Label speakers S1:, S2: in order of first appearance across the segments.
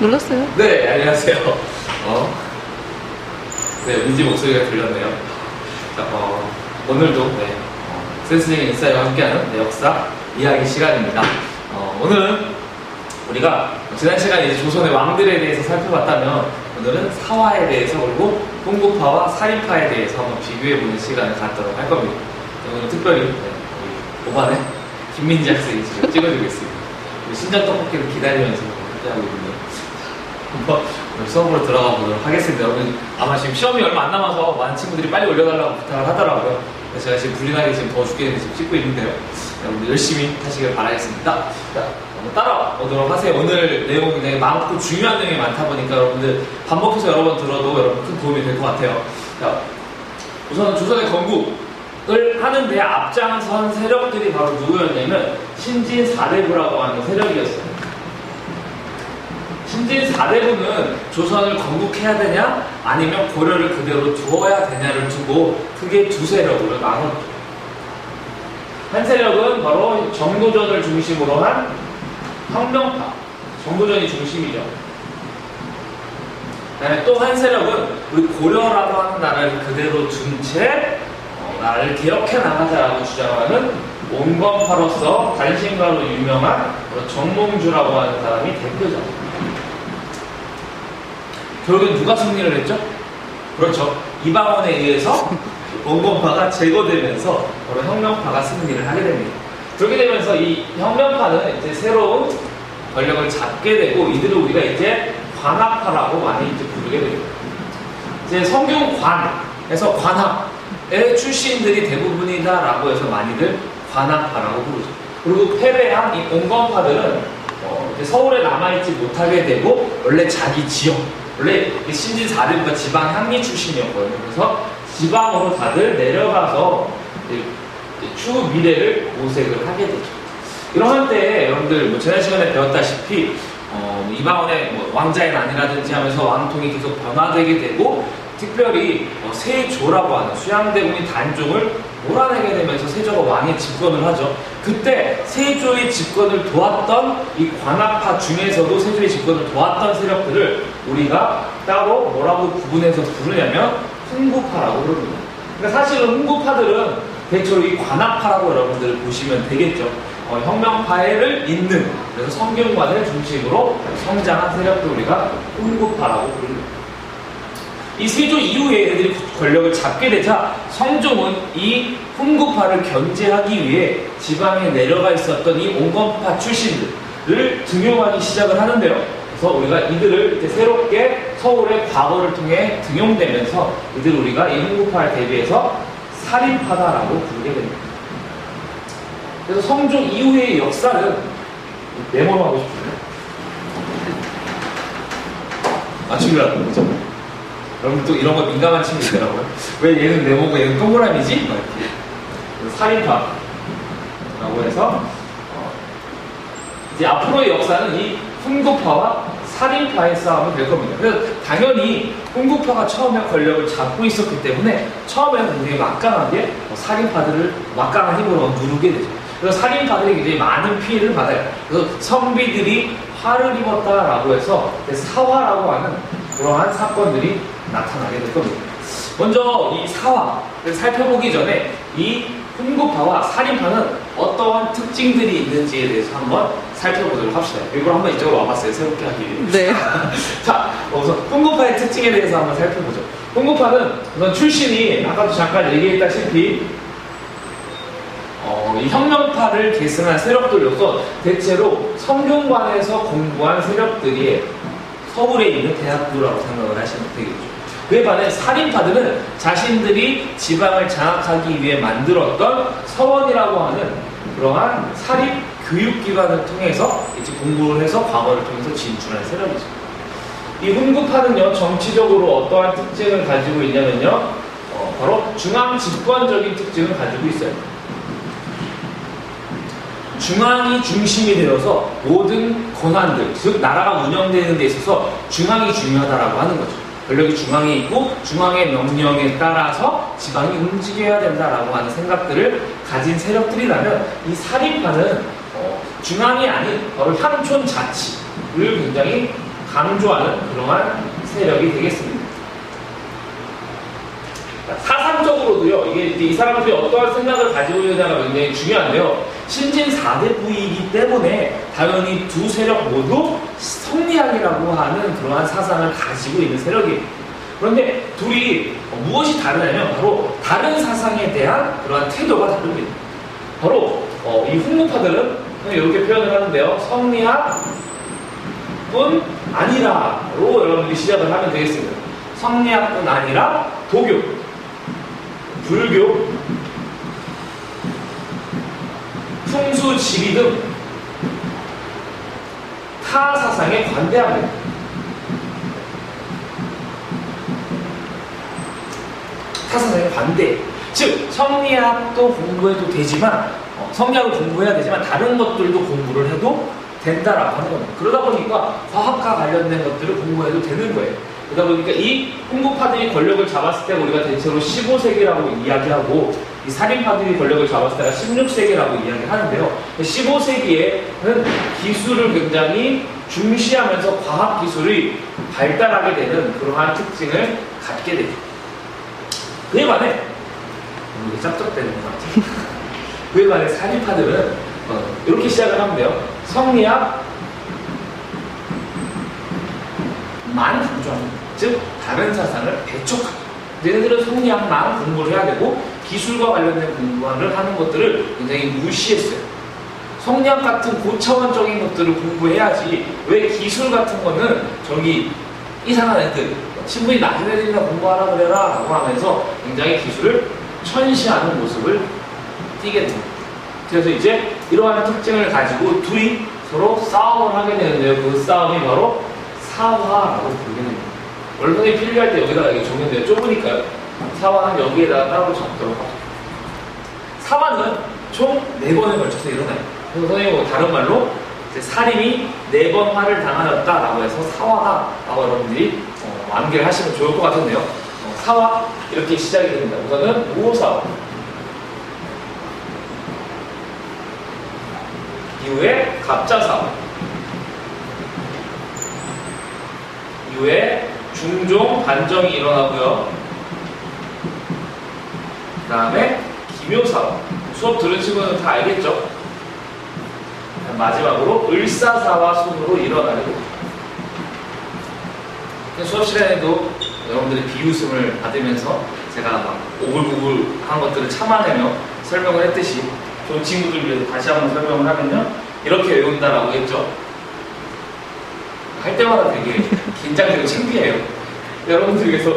S1: 놀랐어요?
S2: 네, 안녕하세요. 네, 민지 목소리가 들렸네요. 자, 오늘도 센스쟁이 인사이와 함께하는 역사 이야기 시간입니다. 오늘은 우리가 지난 시간에 이제 조선의 왕들에 대해서 살펴봤다면 오늘은 사화에 대해서 그리고 홍구파와 살인파에 대해서 한번 비교해보는 시간을 갖도록 할 겁니다. 오늘 특별히 오반에 김민지 학생이 지금 찍어주고 있습니다. 신전 떡볶이를 기다리면서 함께하고 있는데 한번 수업으로 들어가 보도록 하겠습니다. 여러분 아마 지금 시험이 얼마 안 남아서 많은 친구들이 빨리 올려달라고 부탁을 하더라고요. 그래서 제가 지금 불리나게 지금 더 죽겠는데 지금 찍고 있는데요. 여러분들 열심히 하시길 바라겠습니다. 자, 한번 따라오도록 하세요. 오늘 내용이 굉장히 많고 중요한 내용이 많다 보니까 여러분들 반복해서 여러 번 들어도 여러분 큰 도움이 될 것 같아요. 자, 우선 조선의 건국을 하는 데 앞장선 세력들이 바로 누구였냐면 신진 4대부라고 하는 세력이었어요. 신진 4대부는 조선을 건국해야 되냐 아니면 고려를 그대로 두어야 되냐를 두고 크게 두 세력으로 나눴죠. 한 세력은 바로 정도전을 중심으로 한 혁명파, 정도전이 중심이죠. 그다음에 또 한 세력은 우리 고려라고 하는 나라를 그대로 둔 채 나라를 개혁해 나가자라고 주장하는 온건파로서 단신가로 유명한 정몽주라고 하는 사람이 대표죠. 결국엔 누가 승리를 했죠? 그렇죠. 이방원에 의해서 온건파가 제거되면서 바로 혁명파가 승리를 하게 됩니다. 그렇게 되면서 이 혁명파는 이제 새로운 권력을 잡게 되고 이들을 우리가 이제 관학파라고 많이 이제 부르게 됩니다. 이제 성균관에서 관학의 출신들이 대부분이다라고 해서 많이들 관학파라고 부르죠. 그리고 패배한 이 온건파들은 이제 서울에 남아있지 못하게 되고 원래 자기 지역 원래 신진 4대부가 지방 향리 출신이었거든요. 그래서 지방으로 다들 내려가서 추후 미래를 모색을 하게 되죠. 이런 때 여러분들 지난 시간에 배웠다시피 이방원의 왕자의 난이라든지 하면서 왕통이 계속 변화되게 되고 특별히 세조라고 하는 수양대군이 단종을 몰아내게 되면서 세조가 왕의 집권을 하죠. 그때 세조의 집권을 도왔던 이 관학파 중에서도 세조의 집권을 도왔던 세력들을 우리가 따로 뭐라고 구분해서 부르냐면 훈구파라고 부릅니다. 그러니까 사실은 훈구파들은 대체로 이 관학파라고 여러분들 보시면 되겠죠. 혁명파를 잇는 그래서 성균관을 중심으로 성장한 세력들 우리가 훈구파라고 부릅니다. 이 세조 이후에 애들이 권력을 잡게 되자 성종은 이 훈구파를 견제하기 위해 지방에 내려가 있었던 이 온건파 출신들을 등용하기 시작을 하는데요. 그래서 우리가 이들을 이제 새롭게 서울의 과거를 통해 등용되면서 이들을 우리가 이 훈구파를 대비해서 살인파다라고 부르게 됩니다. 그래서 성종 이후의 역사는 메모로 하고 싶은데 준비하는 거죠. 여러분 또 이런 거 민감한 친구들더라고요. 왜 얘는 네모고 얘는 동그라미지? 이렇게. 살인파라고 해서 이제 앞으로의 역사는 이 훈구파와 살인파의 싸움이 될 겁니다. 그래서 당연히 훈구파가 처음에 권력을 잡고 있었기 때문에 처음에는 굉장히 막강하게 살인파들을 막강한 힘으로 누르게 되죠. 그래서 살인파들이 굉장히 많은 피해를 받아요. 그래서 선비들이 화를 입었다라고 해서 사화라고 하는 그러한 사건들이 나타나게 될 겁니다. 먼저 이 사화를 살펴보기 전에 이 훈구파와 살인파는 어떠한 특징들이 있는지에 대해서 한번 살펴보도록 합시다. 이걸 한번 이쪽으로 와봤어요. 새롭게 하기 위해.
S1: 네.
S2: 자, 우선 훈구파의 특징에 대해서 한번 살펴보죠. 훈구파는 우선 출신이 아까도 잠깐 얘기했다시피 이 혁명파를 계승한 세력들로서 대체로 성균관에서 공부한 세력들이 서울에 있는 대학교라고 생각을 하시면 되겠죠. 그에 반해 살인파들은 자신들이 지방을 장악하기 위해 만들었던 서원이라고 하는 그러한 사립 교육기관을 통해서 이제 공부를 해서 과거를 통해서 진출한 세력이죠. 이 훈구파는요 정치적으로 어떠한 특징을 가지고 있냐면요 바로 중앙 집권적인 특징을 가지고 있어요. 중앙이 중심이 되어서 모든 권한들, 즉 나라가 운영되는 데 있어서 중앙이 중요하다라고 하는 거죠. 권력이 중앙에 있고 중앙의 명령에 따라서 지방이 움직여야 된다라고 하는 생각들을 가진 세력들이라면 이 살인파는 중앙이 아닌 바로 향촌 자치를 굉장히 강조하는 그러한 세력이 되겠습니다. 사상적으로도요, 이게 이 사람들이 어떠한 생각을 가지고 있느냐가 굉장히 중요한데요. 신진 4대 부이기 때문에 당연히 두 세력 모두 성리학이라고 하는 그러한 사상을 가지고 있는 세력이에요. 그런데 둘이 무엇이 다르냐면 바로 다른 사상에 대한 그러한 태도가 다릅니다. 바로 이 훈구파들은 이렇게 표현을 하는데요. 성리학뿐 아니라로 여러분들이 시작을 하면 되겠습니다. 성리학뿐 아니라 도교, 불교, 풍수, 지리 등 타 사상에 관대합니다. 타 사상에 관대. 즉 성리학도 공부해도 되지만 성리학을 공부해야 되지만 다른 것들도 공부를 해도 된다라고 하는 겁니다. 그러다 보니까 과학과 관련된 것들을 공부해도 되는 거예요. 그러다 보니까 이 훈구파들이 권력을 잡았을 때 우리가 대체로 15세기라고 이야기하고 이 살인파들이 권력을 잡았을 때가 16세기라고 이야기하는데요. 15세기에는 기술을 굉장히 중시하면서 과학기술이 발달하게 되는 그러한 특징을 갖게 됩니다. 그에 반해 이게 짭짭대는 것 같아요. 그에 반해 살인파들은 이렇게 시작을 하면 돼요. 성리학만 강조합니다. 즉 다른 사상을 배척하고 얘네들은 성리학만 공부를 해야 되고 기술과 관련된 공부를 하는 것들을 굉장히 무시했어요. 성리학 같은 고차원적인 것들을 공부해야지 왜 기술 같은 거는 저기 이상한 애들 신분이 낮은 애들이나 공부하라 그래라 라고 하면서 굉장히 기술을 천시하는 모습을 띠게 됩니다. 그래서 이제 이러한 특징을 가지고 둘이 서로 싸움을 하게 되는데요. 그 싸움이 바로 사화라고 부르게 됩니다. 원래 필요할 때 여기다가 이렇게 적는데요. 좁으니까요. 사화는 여기에다가 따로 적도록 하죠. 사화는 총 4번에 걸쳐서 일어나요. 그래서 선생님이 다른 말로 이제 살인이 4번 화를 당하였다라고 해서 사화다라고 여러분들이 암기를 하시면 좋을 것 같은데요. 사화 이렇게 시작이 됩니다. 우선은 무호사화, 이후에 갑자사화, 이후에 중종 반정이 일어나고요. 그 다음에 기묘사화, 수업 들은 친구는 다 알겠죠? 마지막으로 을사사화 순으로 일어나게 됩니다. 수업 시간에도 여러분들이 비웃음을 받으면서 제가 막 오글오글한 것들을 참아내며 설명을 했듯이 좋은 친구들 위해서 다시 한번 설명을 하면요. 이렇게 외운다라고 했죠. 할 때마다 되게 긴장되고 창피해요. 여러분들 위해서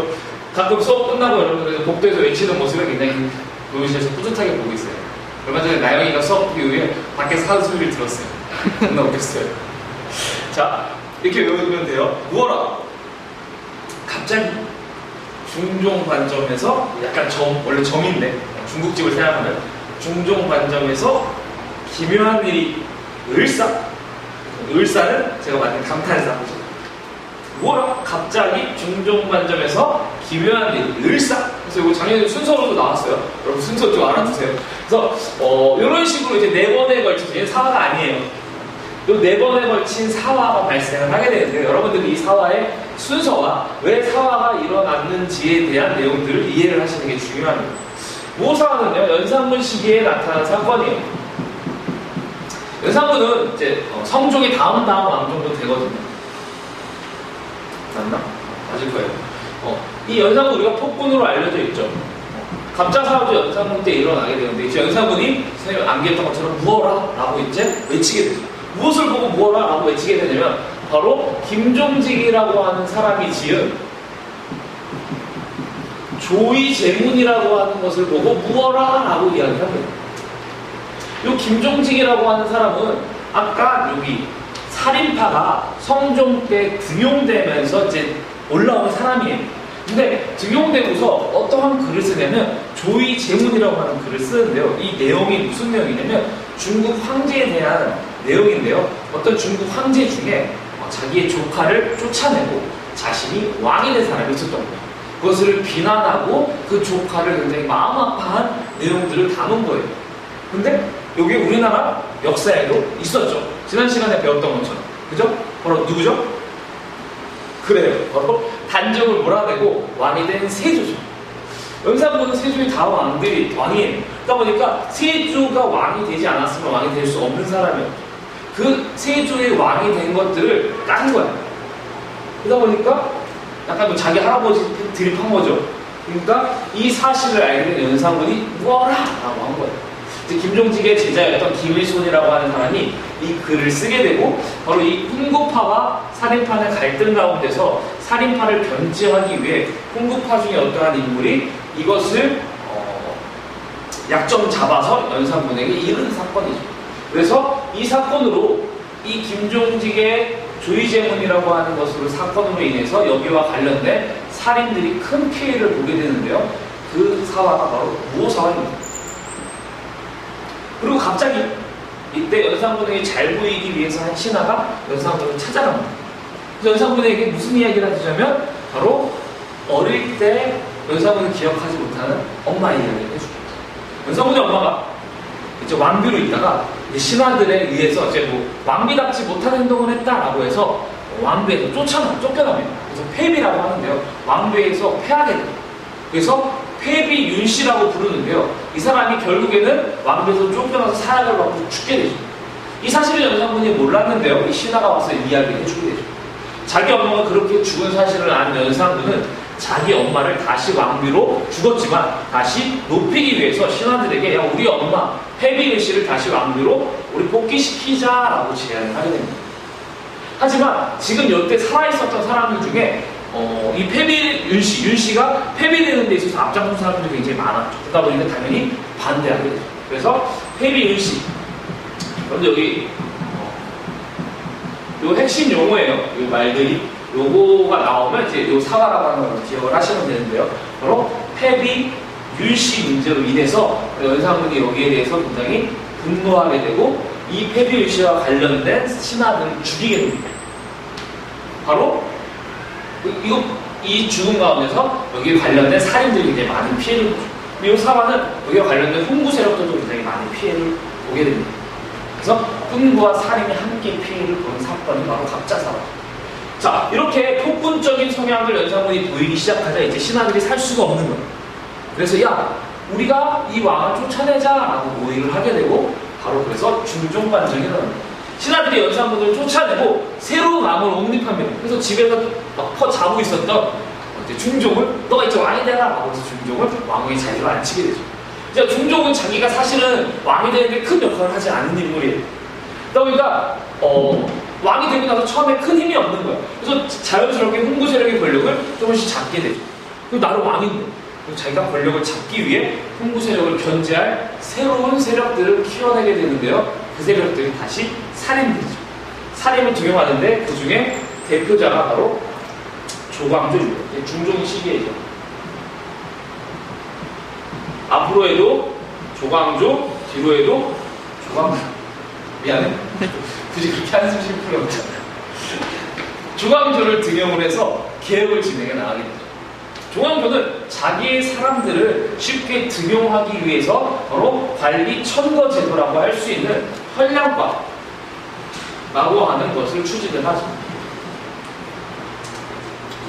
S2: 가끔 수업 끝나고 여러분들 복도에서 외치는 모습을 굉장히 교실에서 뿌듯하게 보고 있어요. 얼마 전에 나영이가 수업 듣기 위해 밖에서 하는 소리를 들었어요. 겁나 웃겼어요. 자, 이렇게 외우면 돼요. 무어라. 갑자기 중종 관점에서 약간 원래 점인데 중국집을 생각하면 중종 관점에서 기묘한 일이 을사는 제가 만든 감탄사죠. 뭐라? 갑자기 중종 관점에서 기묘한 일 을사. 그래서 이거 작년에 순서로도 나왔어요. 여러분 순서 좀 알아두세요. 그래서 이런 식으로 이제 4번에 걸쳐서 얘는 사화가 아니에요. 이 4번에 걸친 사화가 발생을 하게 되는데 여러분들이 이 사화의 순서와 왜 사화가 일어났는지에 대한 내용들을 이해를 하시는 게 중요합니다. 무호사화는요 연산군 시기에 나타난 사건이에요. 연산군은 이제 성종이 다음 왕 정도 되거든요. 맞나? 맞을 거예요. 이 연산군 우리가 폭군으로 알려져 있죠. 갑자사화도 연산군 때 일어나게 되는데 이제 연산군이 선생님 암기했던 것처럼 무어라 라고 이제 외치게 되죠. 무엇을 보고 무어라 라고 외치게 되냐면 바로 김종직이라고 하는 사람이 지은 조의제문이라고 하는 것을 보고 무어라 라고 이야기합니다. 이 김종직이라고 하는 사람은 아까 여기 살인파가 성종 때 등용되면서 이제 올라온 사람이에요. 근데 등용되고서 어떠한 글을 쓰냐면 조의제문이라고 하는 글을 쓰는데요. 이 내용이 무슨 내용이냐면 중국 황제에 대한 내용인데요. 어떤 중국 황제 중에 자기의 조카를 쫓아내고 자신이 왕이 된 사람이 있었던 거예요. 그것을 비난하고 그 조카를 굉장히 마음 아파한 내용들을 담은 거예요. 근데 이게 우리나라 역사에도 있었죠. 지난 시간에 배웠던 것처럼. 그죠? 바로 누구죠? 그래요. 바로 단정을 몰아내고 왕이 된 세조죠. 연산군은 세조의 다음 왕들이 왕이에요. 그러다 보니까 세조가 왕이 되지 않았으면 왕이 될 수 없는 사람이에요. 그 세조의 왕이 된 것들을 깐 거야. 그러다 보니까 약간 뭐 자기 할아버지 드립한 거죠. 그러니까 이 사실을 알게 된 연산군이 뭐라! 라고 한 거예요. 이제 김종직의 제자였던 김일손이라고 하는 사람이 이 글을 쓰게 되고 바로 이 훈구파와 살인파의 갈등 가운데서 살인파를 견제하기 위해 훈구파 중에 어떠한 인물이 이것을 약점 잡아서 연산군에게 이른 사건이죠. 그래서 이 사건으로 이 김종직의 조의제문이라고 하는 것으로 사건으로 인해서 여기와 관련된 살인들이 큰 피해를 보게 되는데요. 그 사화가 바로 무오사화입니다. 그리고 갑자기 이때 연산군에게 잘 보이기 위해서 한 신하가 연산군을 찾아갑니다. 그래서 연산군에게 무슨 이야기를 하자면 바로 어릴 때 연산군을 기억하지 못하는 엄마 이야기를 해줍니다. 연산군의 엄마가 이제 왕비로 있다가 신하들에 의해서 이제 뭐 왕비답지 못한 행동을 했다라고 해서 왕비에서 쫓겨납니다. 그래서 폐비라고 하는데요. 왕비에서 패하게 됩니다. 그래서 폐비 윤씨라고 부르는데요. 이 사람이 결국에는 왕비에서 쫓겨나서 사약을 받고 죽게 되죠. 이 사실을 연산군이 몰랐는데요. 이 신하가 와서 이야기를 해주게 되죠. 자기 엄마가 그렇게 죽은 사실을 안 연산군은 자기 엄마를 다시 왕비로 죽었지만 다시 높이기 위해서 신하들에게 야 우리 엄마 폐비 윤씨를 다시 왕비로 우리 복귀시키자라고 제안을 하게 됩니다. 하지만 지금 여태 살아있었던 사람들 중에 이 폐비 윤씨가 폐비되는 데 있어서 앞장선 사람들이 굉장히 많았죠. 그러다 보니까 당연히 반대하게 되죠. 그래서 폐비 윤씨. 그런데 여기 요 핵심 용어예요. 이 말들이 요거가 나오면 이제 요 사과라고 하는 걸 기억을 하시면 되는데요. 바로 폐비 윤씨 문제로 인해서 연산군이 여기에 대해서 굉장히 분노하게 되고 이 폐비 윤씨와 관련된 신하들을 죽이게 됩니다. 바로 이 죽음 가운데서 여기에 관련된 살인들이 굉장히 많은 피해를 보죠. 그리고 이 사화는 여기에 관련된 훈구 세력들도 굉장히 많은 피해를 보게 됩니다. 그래서 훈구와 살인이 함께 피해를 보는 사건이 바로 갑자사화. 자, 이렇게 폭군적인 성향을 연산군이 보이기 시작하자 이제 신하들이 살 수가 없는 거예요. 그래서 야, 우리가 이 왕을 쫓아내자라고 모의를 하게 되고 바로 그래서 중종반정이 일어납니다. 신하들이 연산군을 쫓아내고 새로운 왕을 옹립합니다. 그래서 집에서 막 자고 있었던 중종을 너가 이제 왕이 되라 라고 해서 중종을 왕位자리로 앉히게 되죠. 이제 중종은 자기가 사실은 왕이 되는데 큰 역할을 하지 않는 인물이에요. 그러다 보니까 왕이 되고 나서 처음에 큰 힘이 없는 거야. 그래서 자연스럽게 훈구 세력의 권력을 조금씩 잡게 되죠. 그리고 나는 왕인데 자기가 권력을 잡기 위해 훈구 세력을 견제할 새로운 세력들을 키워내게 되는데요. 그 세력들이 다시 살인들이죠. 살인을 적용하는데 그 중에 대표자가 바로 조광조입니다. 중종 시기이죠. 앞으로 해도 조광조, 뒤로 해도 조광조. 미안해. 굳이 그렇게 한숨 쉴 필요 없잖아요. 조광조를 등용을 해서 개혁을 진행해 나가게 되죠. 조광조는 자기의 사람들을 쉽게 등용하기 위해서 바로 관리 천거 제도라고 할 수 있는 현량과라고 하는 것을 추진을 하죠.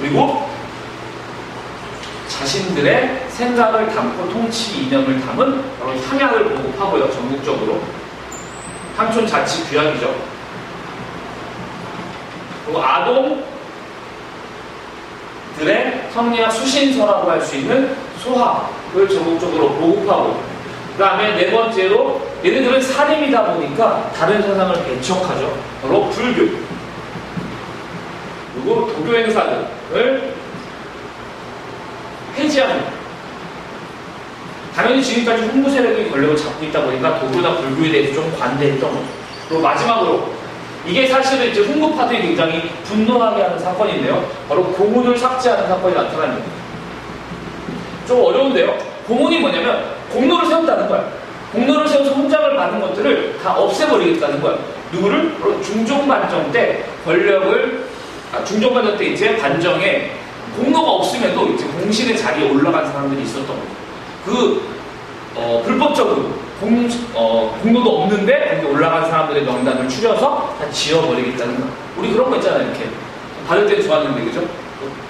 S2: 그리고 자신들의 생각을 담고 통치 이념을 담은 바로 향약을 보급하고요. 전국적으로 향촌 자치 규약이죠. 그리고 아동들의 성리학 수신서라고 할 수 있는 소학을 전국적으로 보급하고, 그 다음에 네 번째로 얘네들은 사림이다 보니까 다른 사상을 배척하죠. 바로 불교. 그리고 도교 행사들을 폐지합니다. 당연히 지금까지 훈구 세력이 권력을 잡고 있다 보니까 도교나 불교에 대해서 좀 관대했던 거죠. 그리고 마지막으로 이게 사실은 이제 훈구파들이 굉장히 분노하게 하는 사건인데요. 바로 공훈을 삭제하는 사건이 나타납니다. 좀 어려운데요. 공훈이 뭐냐면 공로를 세운다는 거야. 공로를 세워서 훈장을 받은 것들을 다 없애버리겠다는 거야. 누구를? 바로 중종반정 때 권력을 중종반정 때 이제 반정에 공로가 없음에도 이제 공신의 자리에 올라간 사람들이 있었던 거죠. 불법적으로 공로도 없는데 거기 올라간 사람들의 명단을 추려서 다 지워버리겠다는 거. 우리 그런 거 있잖아요. 이렇게 받을 때 좋았는데, 그죠?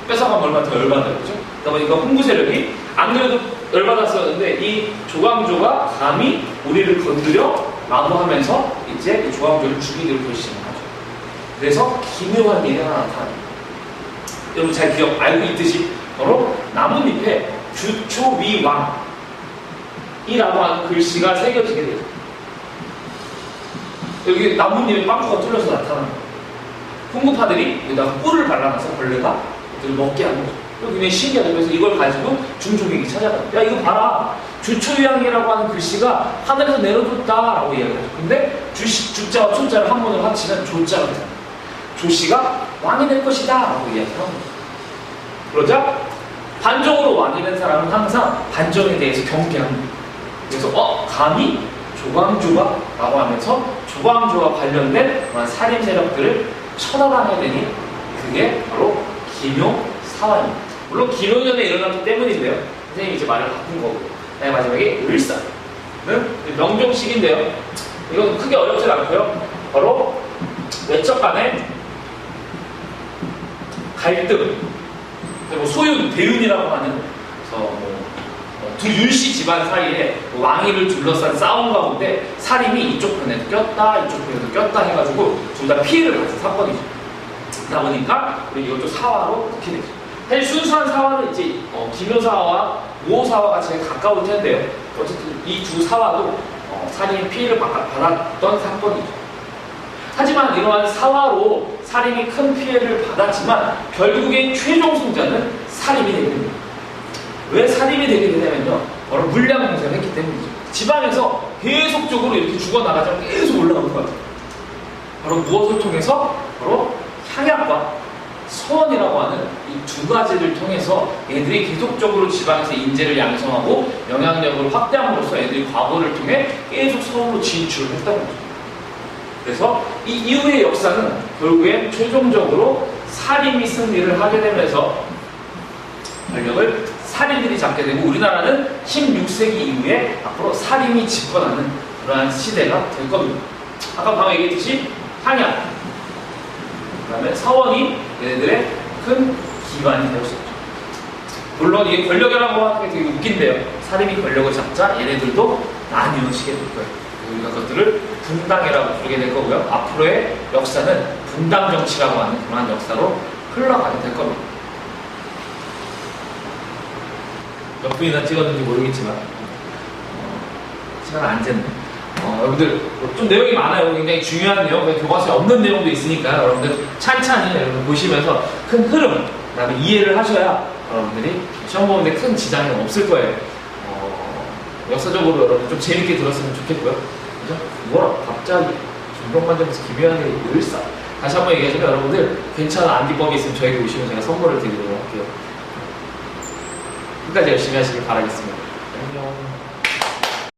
S2: 뺏어가면 얼마나 더 열받아요, 그죠? 그러다 보니까 홍구 세력이 안 그래도 열받았었는데 이 조광조가 감히 우리를 건드려? 라고 하면서 이제 이 조광조를 죽이기로 결심을 하죠. 그래서 기묘한 일이 하나 나타납니다. 여러분 잘 알고 있듯이 바로 나뭇잎에 주초위왕이라고 하는 글씨가 새겨지게 돼요. 여기 나뭇잎에 빵꾸가 뚫려서 나타나는 거예요. 홍구파들이 여기다가 꿀을 발라놔서 벌레가 그들을 먹게 하는 거죠. 굉장히 신기하죠. 그래서 이걸 가지고 중종에게 찾아가요. 야, 이거 봐라. 주초위왕이라고 하는 글씨가 하늘에서 내려줬다라고 이야기하죠. 근데 주자와 초자를 한 번으로 합치면 조자가 됩니다. 조씨가 왕이 될 것이다 라고 이야기하는 거죠. 그러자 반정으로 왕이 된 사람은 항상 반정에 대해서 경계합니다. 그래서 감히 조광조가 라고 하면서 조광조와 관련된 그런 살인 세력들을 처단하게 되니 그게 바로 기묘사화입니다. 물론 기묘년에 일어났기 때문인데요. 선생님이 이제 말을 바꾼 거고. 마지막에 을사는 명종식인데요. 이건 크게 어렵지 않고요. 바로 외척 간의 갈등, 소윤, 대윤이라고 하는 두 윤씨 집안 사이에 왕위를 둘러싼 싸움 가운데 살인이 이쪽 편에도 꼈다, 이쪽 편에도 꼈다 해가지고 둘 다 피해를 받은 사건이죠. 그러다 보니까 이것도 사화로 넣게 되죠. 사실 순수한 사화는 이제 기묘사화와 무호사화가 제일 가까울 텐데요. 어쨌든 이 두 사화도 살인 피해를 받았던 사건이죠. 하지만 이러한 사화로 살인이 큰 피해를 받았지만 결국엔 최종 승자는 살인이 되게 됩니다. 왜 살인이 되게 되냐면요. 바로 물량 공세를 했기 때문이죠. 지방에서 계속적으로 이렇게 죽어나가자면 계속 올라오는 거예요. 바로 무엇을 통해서? 바로 향약과 소원이라고 하는 이 두 가지를 통해서 애들이 계속적으로 지방에서 인재를 양성하고 영향력을 확대함으로써 애들이 과거를 통해 계속 서울로 진출을 했다는 거죠. 그래서 이 이후의 역사는 결국엔 최종적으로 살인이 승리를 하게 되면서 권력을 살인들이 잡게 되고 우리나라는 16세기 이후에 앞으로 살인이 집권하는 그러한 시대가 될 겁니다. 아까 방금 얘기했듯이 향약, 그 다음에 사원이 얘네들의 큰 기반이 될 수 있죠. 물론 이게 권력이라고 하는 게 되게 웃긴데요. 살인이 권력을 잡자 얘네들도 나뉘어지게 될 거예요. 우리가 그것들을 분당이라고 부르게 될 거고요. 앞으로의 역사는 분당 정치라고 하는 그러한 역사로 흘러가게 될 겁니다. 몇 분이나 찍었는지 모르겠지만 시간 안 쟀네. 여러분들 좀 내용이 많아요. 굉장히 중요한 내용, 교과서에 없는 내용도 있으니까 여러분들 찬찬히 여러분 보시면서 큰 흐름, 그다음에 이해를 하셔야 여러분들이 시험 보는데 큰 지장이 없을 거예요. 역사적으로 여러분 좀 재밌게 들었으면 좋겠고요. 그죠? 뭐라 갑자기 중동반점에서 기묘하게 을사. 다시 한번 얘기하자면 여러분들 괜찮은 안기법이 있으면 저에게 오시면 제가 선물을 드리도록 할게요. 끝까지 열심히 하시길 바라겠습니다. 안녕.